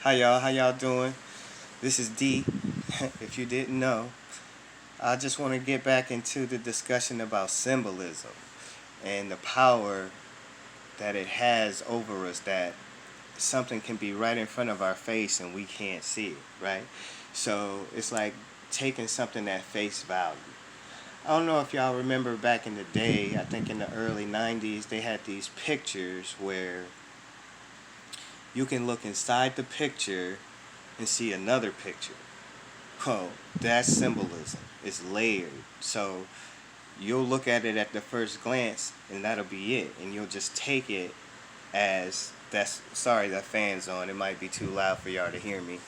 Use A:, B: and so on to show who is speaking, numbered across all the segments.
A: Hi y'all, how y'all doing? This is D. If you didn't know, I just want to get back into the discussion about symbolism and the power that it has over us, that something can be right in front of our face and we can't see it, right? So it's like taking something at face value. I don't know if y'all remember back in the day, I think in the early 90s, they had these pictures where you can look inside the picture and see another picture. Oh, that's symbolism. It's layered. So you'll look at it at the first glance and that'll be it. And you'll just take it as that's sorry that fan's on. It might be too loud for y'all to hear me.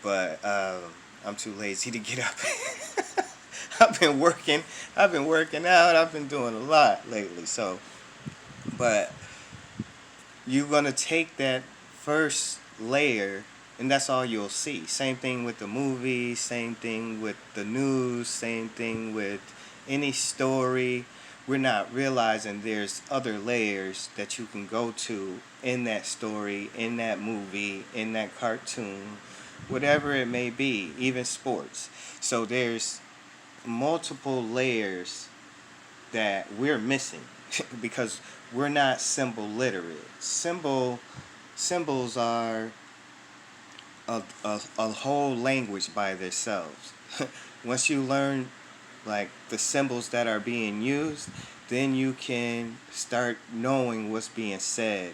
A: But I'm too lazy to get up. I've been working. I've been working out. I've been doing a lot lately. But you're gonna take that first layer and that's all you'll see. Same thing with the movies, same thing with the news, same thing with any story. We're not realizing there's other layers that you can go to in that story, in that movie, in that cartoon, whatever it may be, even sports. So there's multiple layers that we're missing because we're not symbol literate. Symbols are a whole language by themselves. Once you learn like the symbols that are being used, then you can start knowing what's being said.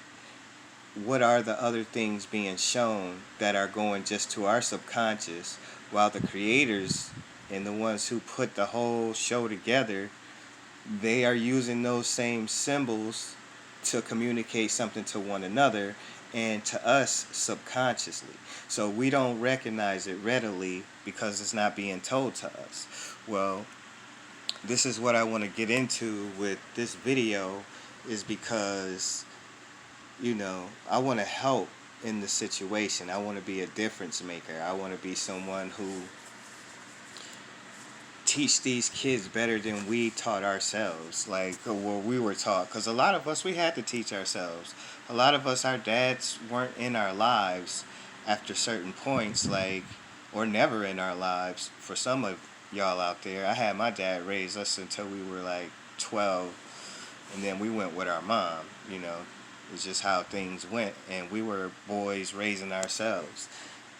A: What are the other things being shown that are going just to our subconscious, while the creators and the ones who put the whole show together, they are using those same symbols to communicate something to one another and to us subconsciously. So we don't recognize it readily because it's not being told to us. Well, this is what I want to get into with this video, is because, I want to help in the situation. I want to be a difference maker. I want to be someone who teach these kids better than we taught ourselves, like what we were taught. Because a lot of us, we had to teach ourselves. A lot of us, our dads weren't in our lives after certain points, like, or never in our lives. For some of y'all out there, I had my dad raise us until we were like 12, and then we went with our mom. It's just how things went, and we were boys raising ourselves.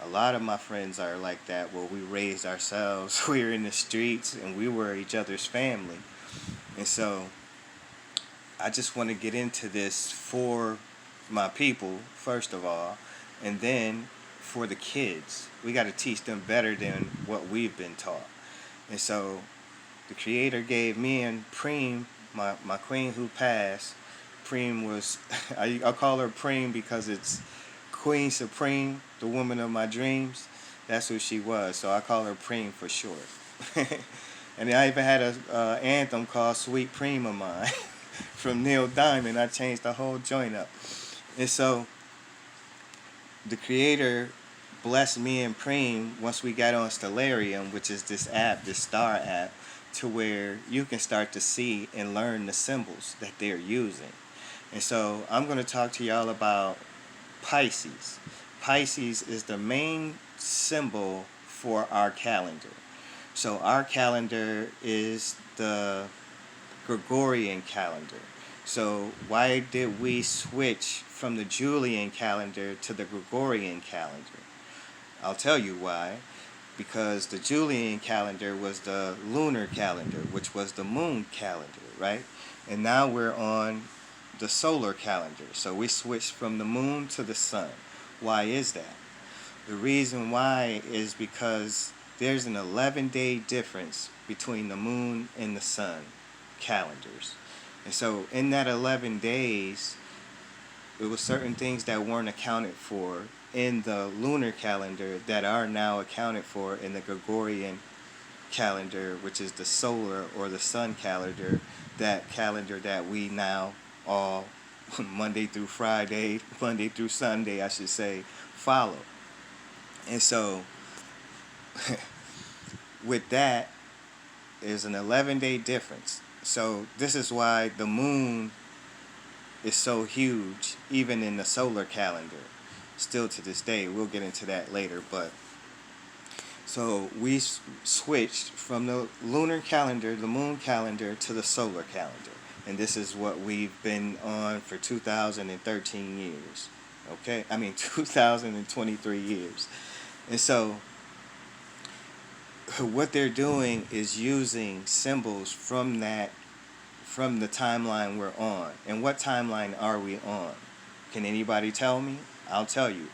A: A lot of my friends are like that, where we raised ourselves. We were in the streets and we were each other's family. And so I just want to get into this for my people, first of all, and then for the kids. We got to teach them better than what we've been taught. And so the Creator gave me and Preem, my queen who passed. Preem was, I call her Preem because it's Queen Supreme, the woman of my dreams. That's who she was. So I call her Preem for short. And I even had a anthem called Sweet Preem of Mine from Neil Diamond. I changed the whole joint up. And so the Creator blessed me and Preem once we got on Stellarium, which is this app, this star app, to where you can start to see and learn the symbols that they're using. And so I'm going to talk to y'all about Pisces. Pisces is the main symbol for our calendar. So our calendar is the Gregorian calendar. So why did we switch from the Julian calendar to the Gregorian calendar? I'll tell you why. Because the Julian calendar was the lunar calendar, which was the moon calendar, right? And now we're on the solar calendar. So we switched from the moon to the sun. Why is that? The reason why is because there's an 11-day difference between the moon and the sun calendars. And so in that 11 days, it was certain things that weren't accounted for in the lunar calendar that are now accounted for in the Gregorian calendar, which is the solar or the sun calendar, that calendar that we now all Monday through Friday, Monday through Sunday, I should say, follow. And so with that, there's an 11-day difference. So this is why the moon is so huge, even in the solar calendar. still to this day. We'll get into that later. But so we switched from the lunar calendar, the moon calendar, to the solar calendar. And this is what we've been on for 2013 years. Okay? I mean, 2023 years. And so what they're doing is using symbols from the timeline we're on. And what timeline are we on? Can anybody tell me? I'll tell you.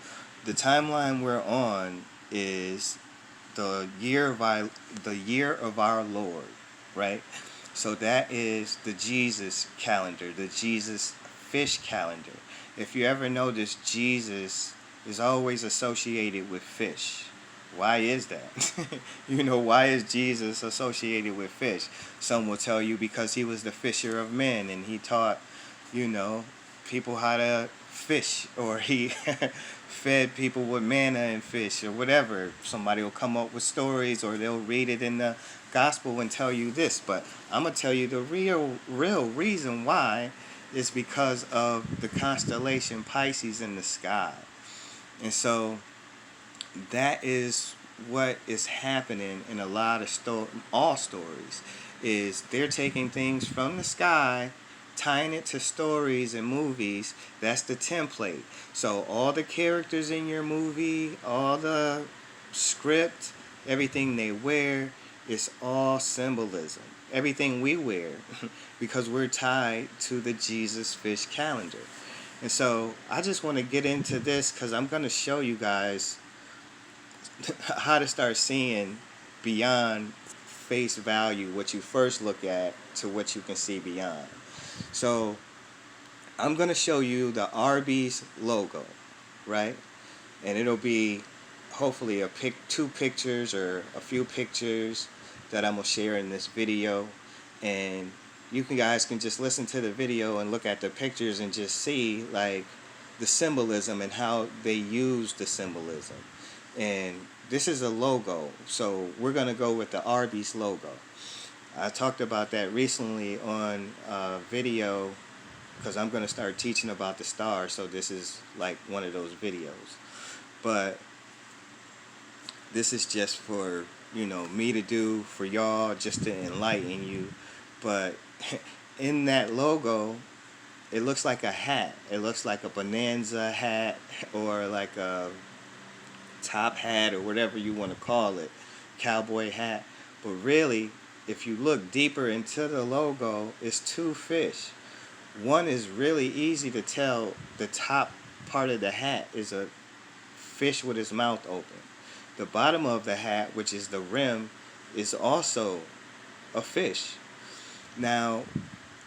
A: The timeline we're on is the year of our Lord, right? So that is the Jesus calendar, the Jesus fish calendar. If you ever notice, Jesus is always associated with fish. Why is that? Why is Jesus associated with fish? Some will tell you because he was the fisher of men and he taught, people how to fish, or he fed people with manna and fish or whatever. Somebody will come up with stories, or they'll read it in the gospel and tell you this. But I'm going to tell you the real reason why is because of the constellation Pisces in the sky. And so that is what is happening in a lot of all stories, is they're taking things from the sky, tying it to stories and movies. That's the template. So all the characters in your movie, all the script, everything they wear, it's all symbolism. Everything we wear, because we're tied to the Jesus fish calendar. And so I just want to get into this because I'm going to show you guys how to start seeing beyond face value, what you first look at, to what you can see beyond. So I'm going to show you the Arbys logo, right? And it'll be hopefully two pictures or a few pictures that I'm going to share in this video. And you guys can just listen to the video and look at the pictures and just see like the symbolism and how they use the symbolism. And this is a logo, so we're going to go with the Arbys logo. I talked about that recently on a video because I'm going to start teaching about the stars, so this is like one of those videos. But this is just for, me to do, for y'all, just to enlighten you. But in that logo, it looks like a hat. It looks like a bonanza hat, or like a top hat, or whatever you want to call it, cowboy hat. But really, if you look deeper into the logo, it's two fish. One is really easy to tell. The top part of the hat is a fish with his mouth open. The bottom of the hat, which is the rim, is also a fish. Now,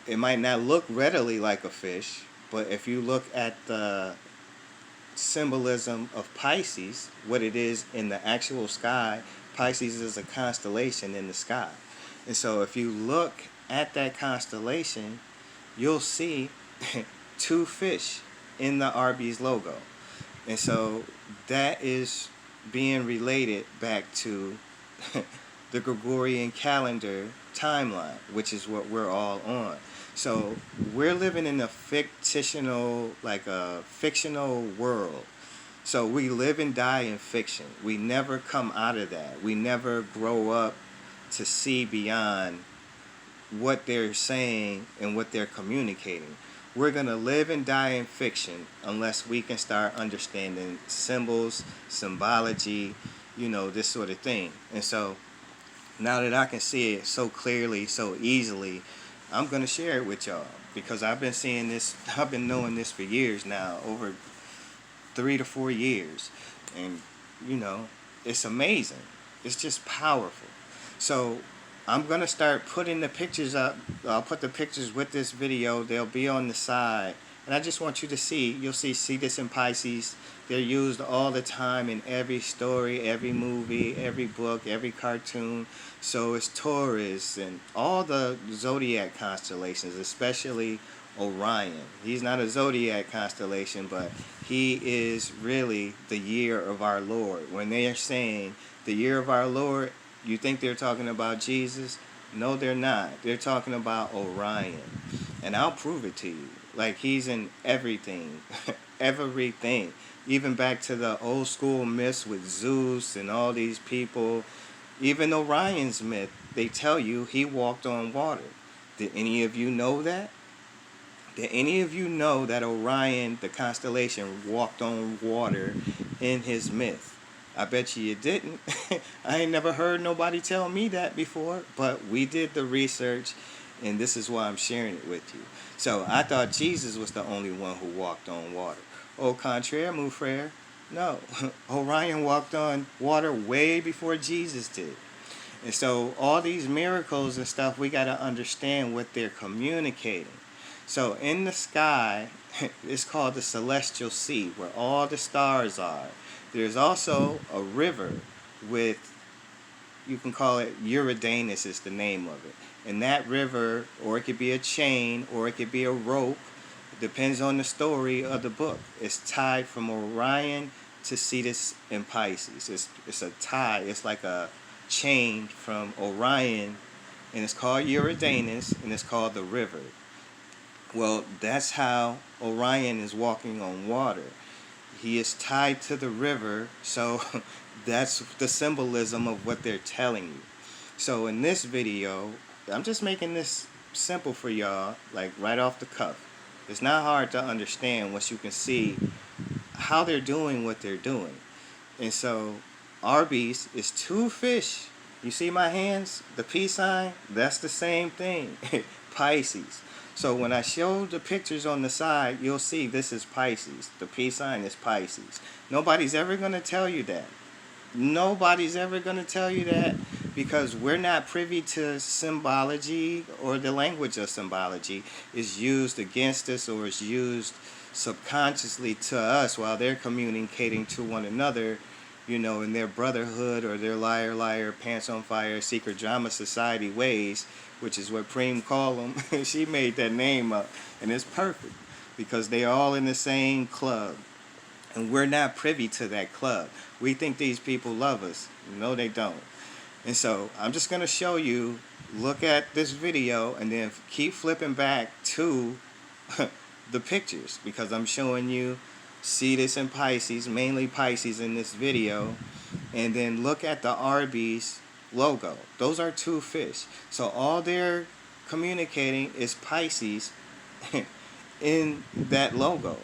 A: it might not look readily like a fish, but if you look at the symbolism of Pisces, what it is in the actual sky, Pisces is a constellation in the sky. And so if you look at that constellation, you'll see two fish in the Arbys logo. And so that is being related back to the Gregorian calendar timeline, which is what we're all on. So we're living in a fictional world. So we live and die in fiction. We never come out of that. We never grow up to see beyond what they're saying and what they're communicating. We're going to live and die in fiction unless we can start understanding symbols, symbology, this sort of thing. And so now that I can see it so clearly, so easily, I'm going to share it with y'all, because I've been seeing this, I've been knowing this for years now, over 3 to 4 years. And, it's amazing. It's just powerful. So I'm going to start putting the pictures up. I'll put the pictures with this video. They'll be on the side. And I just want you to see. You'll see this in Pisces. They're used all the time in every story, every movie, every book, every cartoon. So it's Taurus and all the zodiac constellations, especially Orion. He's not a zodiac constellation, but he is really the year of our Lord. When they are saying the year of our Lord, you think they're talking about Jesus? No, they're not. They're talking about Orion. And I'll prove it to you. Like, he's in everything. Everything. even back to the old school myths with Zeus and all these people. Even Orion's myth, they tell you he walked on water. Did any of you know that? Did any of you know that Orion, the constellation, walked on water in his myth? I bet you didn't. I ain't never heard nobody tell me that before, but we did the research, and this is why I'm sharing it with you. So I thought Jesus was the only one who walked on water. Au contraire, mon frère. No, Orion walked on water way before Jesus did. And so all these miracles and stuff, we got to understand what they're communicating. So in the sky, it's called the celestial sea, where all the stars are. There's also a river with, you can call it Uranus is the name of it. And that river, or it could be a chain, or it could be a rope, depends on the story of the book. It's tied from Orion to Cetus and Pisces. It's a tie. It's like a chain from Orion, and it's called Uranus, and it's called the river. Well, that's how Orion is walking on water. He is tied to the river, so that's the symbolism of what they're telling you. So in this video, I'm just making this simple for y'all, like right off the cuff. It's not hard to understand once you can see how they're doing what they're doing. And so Arbys is two fish. You see my hands? The peace sign? That's the same thing. Pisces. So when I show the pictures on the side, you'll see this is Pisces. The peace sign is Pisces. Nobody's ever going to tell you that. Nobody's ever going to tell you that, because we're not privy to symbology, or the language of symbology is used against us or is used subconsciously to us while they're communicating to one another, you know, in their brotherhood or their liar, liar, pants on fire, secret drama society ways, which is what Preem called them. She made that name up, and it's perfect because they're all in the same club. And we're not privy to that club. We think these people love us. No, they don't. And so I'm just going to show you, look at this video, and then keep flipping back to the pictures, because I'm showing you Cetus and Pisces, mainly Pisces in this video. And then look at the Arbys logo. Those are two fish. So all they're communicating is Pisces in that logo.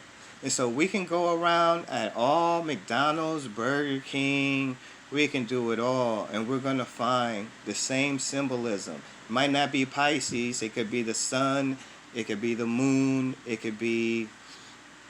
A: And so we can go around at all McDonald's, Burger King, we can do it all, and we're going to find the same symbolism. It might not be Pisces, it could be the sun, it could be the moon, it could be